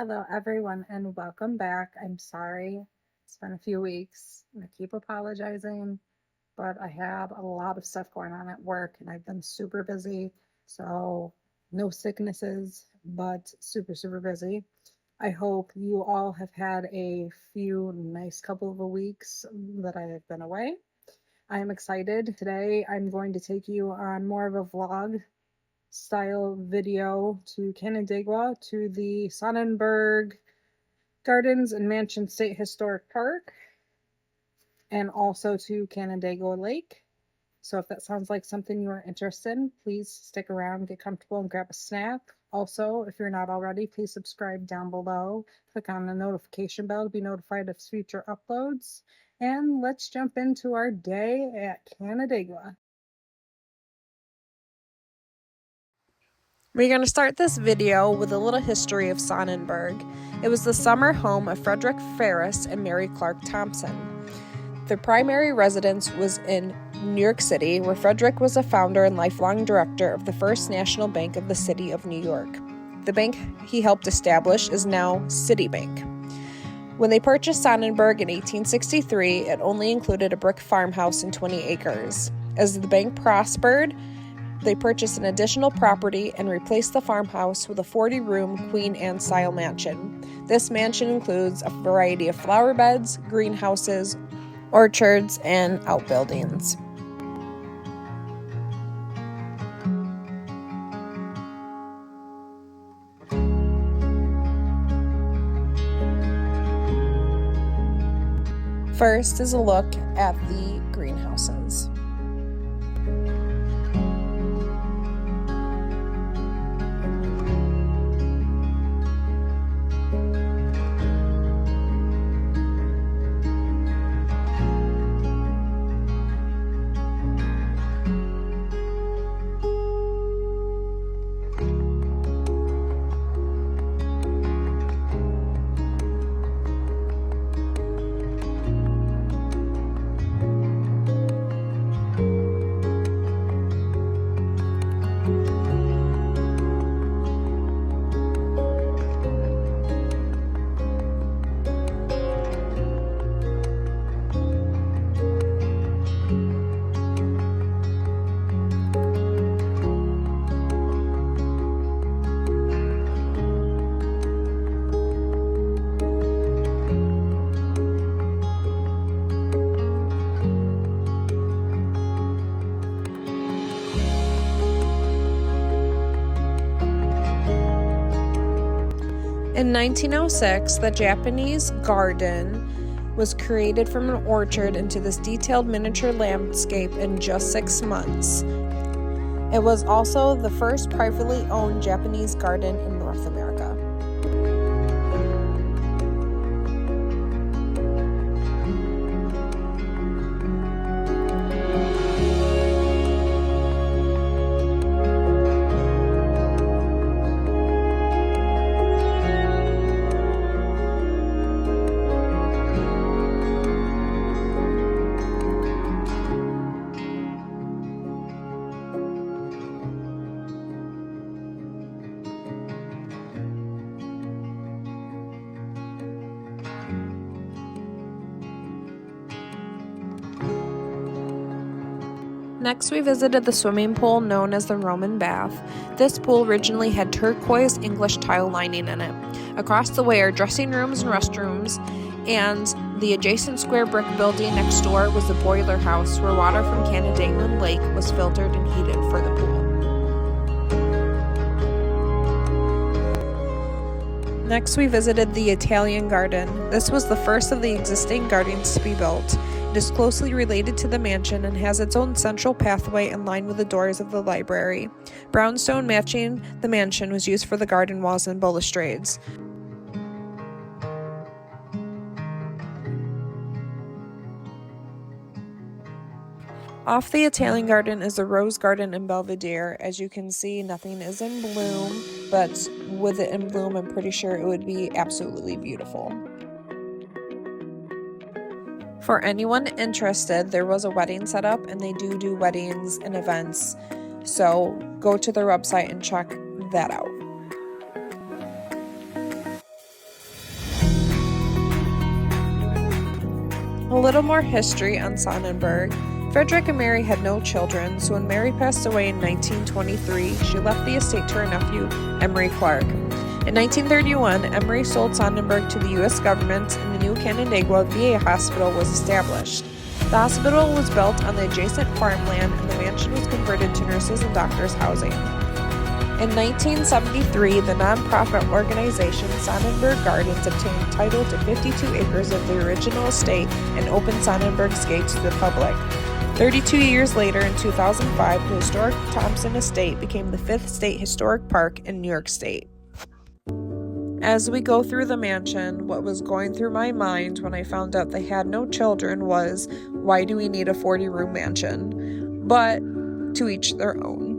Hello, everyone, and welcome back. I'm sorry it's been a few weeks, and I keep apologizing, but I had a lot of stuff going on at work, and I've been super busy. So, no sicknesses, but super, super busy. I hope you all have had a few nice couple of weeks that I have been away. I am excited. Today, I'm going to take you on more of a vlog style video to Canandaigua, to the Sonnenberg Gardens and Mansion State Historic Park, and also to Canandaigua Lake. So if that sounds like something you are interested in, please stick around, get comfortable, and grab a snack. Also, if you're not already, please subscribe down below. Click on the notification bell to be notified of future uploads. And let's jump into our day at Canandaigua. We're going to start this video with a little history of Sonnenberg. It was the summer home of Frederick Ferris and Mary Clark Thompson. Their primary residence was in New York City, where Frederick was a founder and lifelong director of the First National Bank of the City of New York. The bank he helped establish is now Citibank. When they purchased Sonnenberg in 1863, it only included a brick farmhouse and 20 acres. As the bank prospered, they purchased an additional property and replaced the farmhouse with a 40-room Queen Anne-style mansion. This mansion includes a variety of flower beds, greenhouses, orchards, and outbuildings. First is a look at the greenhouses. In 1906, the Japanese garden was created from an orchard into this detailed miniature landscape in just 6 months. It was also the first privately owned Japanese garden in North America. Next, we visited the swimming pool known as the Roman Bath. This pool originally had turquoise English tile lining in it. Across the way are dressing rooms and restrooms, and the adjacent square brick building next door was the boiler house where water from Canandaigua Lake was filtered and heated for the pool. Next, we visited the Italian Garden. This was the first of the existing gardens to be built. It is closely related to the mansion and has its own central pathway in line with the doors of the library. Brownstone matching the mansion was used for the garden walls and balustrades. Off the Italian Garden is the Rose Garden in Belvedere. As you can see, nothing is in bloom, but with it in bloom, I'm pretty sure it would be absolutely beautiful. For anyone interested, there was a wedding set up, and they do weddings and events, so go to their website and check that out. A little more history on Sonnenberg. Frederick and Mary had no children, so when Mary passed away in 1923, she left the estate to her nephew, Emery Clark. In 1931, Emery sold Sonnenberg to the U.S. government and the new Canandaigua VA hospital was established. The hospital was built on the adjacent farmland and the mansion was converted to nurses and doctors' housing. In 1973, the nonprofit organization Sonnenberg Gardens obtained title to 52 acres of the original estate and opened Sonnenberg's gates to the public. 32 years later, in 2005, the historic Thompson Estate became the 5th state historic park in New York State. As we go through the mansion, what was going through my mind when I found out they had no children was, why do we need a 40-room mansion? But to each their own.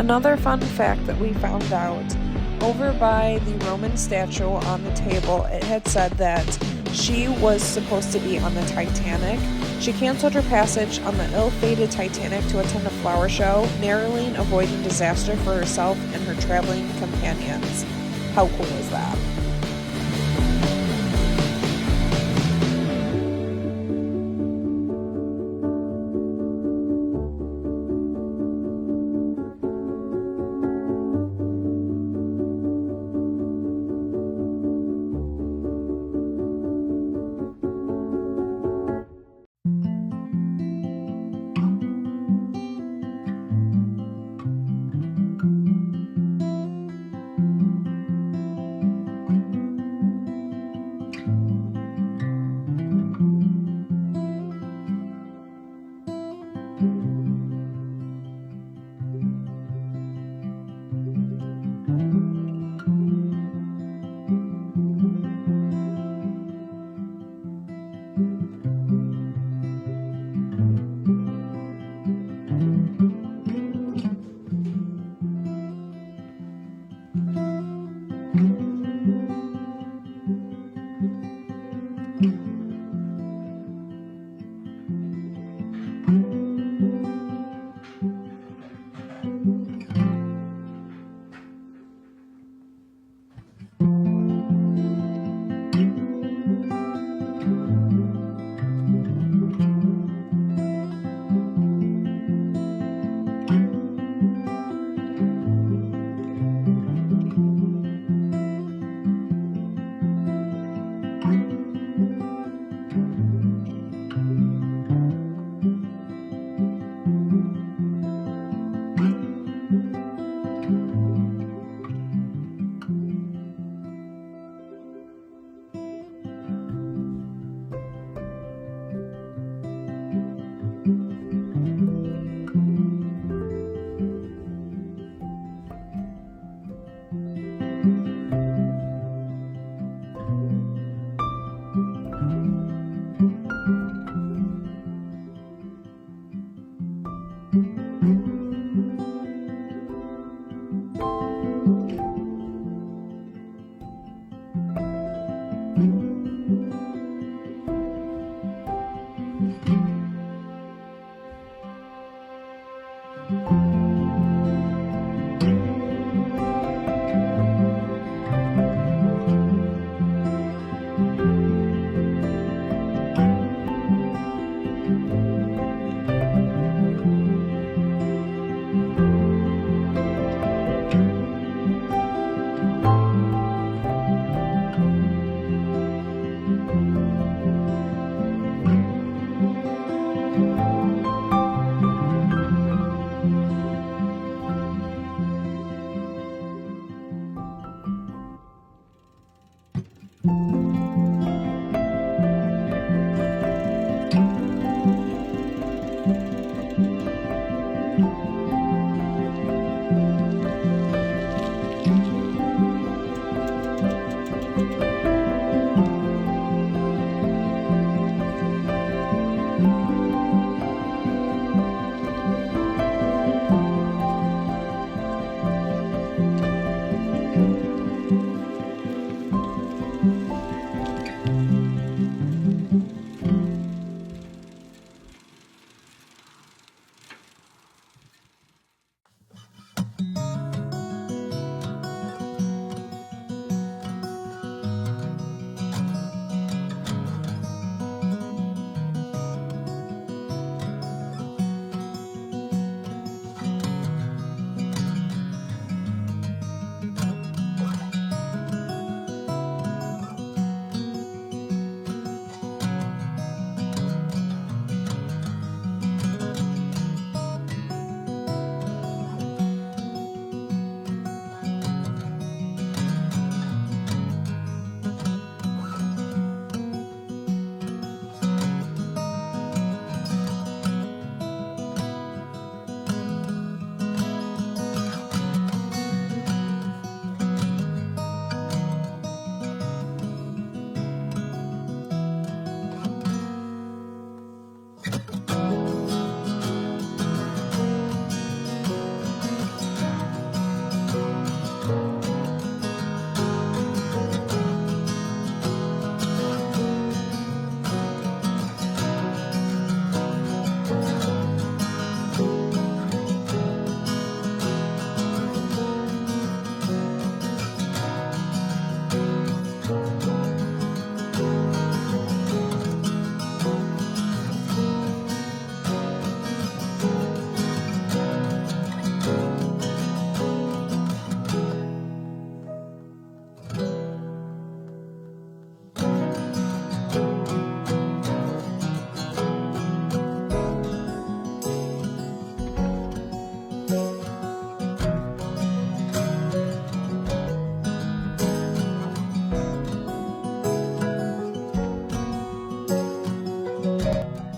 Another fun fact that we found out, over by the Roman statue on the table, it had said that she was supposed to be on the Titanic. She canceled her passage on the ill-fated Titanic to attend a flower show, narrowly avoiding disaster for herself and her traveling companions. How cool is that?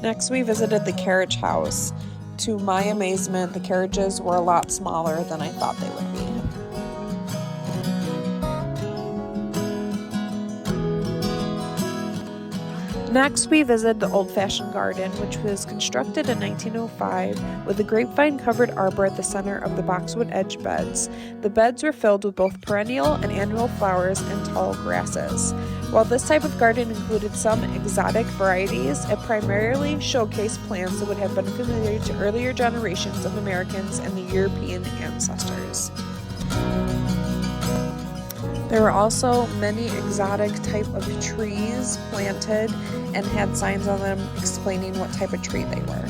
Next, we visited the carriage house. To my amazement, the carriages were a lot smaller than I thought they would be. Next, we visited the old-fashioned garden, which was constructed in 1905 with a grapevine-covered arbor at the center of the boxwood edge beds. The beds were filled with both perennial and annual flowers and tall grasses. While this type of garden included some exotic varieties, it primarily showcased plants that would have been familiar to earlier generations of Americans and the European ancestors. There were also many exotic type of trees planted and had signs on them explaining what type of tree they were.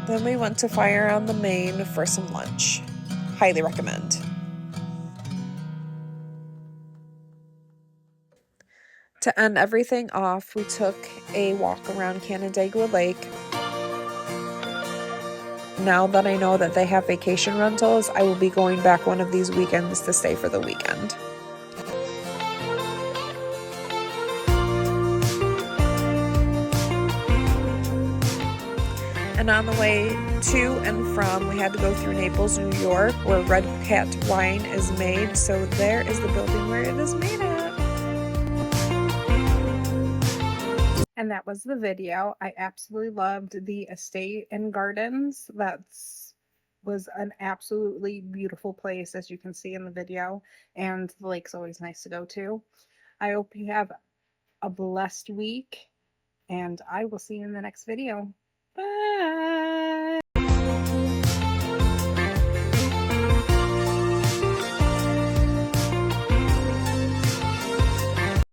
Then we went to Fire on the Main for some lunch. Highly recommend. To end everything off, we took a walk around Canandaigua Lake. Now that I know that they have vacation rentals, I will be going back one of these weekends to stay for the weekend. And on the way to and from, we had to go through Naples, New York, where Red Cat wine is made. So there is the building where it is made at. And that was the video. I absolutely loved the estate and gardens. Was an absolutely beautiful place, as you can see in the video. And the lake's always nice to go to. I hope you have a blessed week, and I will see you in the next video. Bye.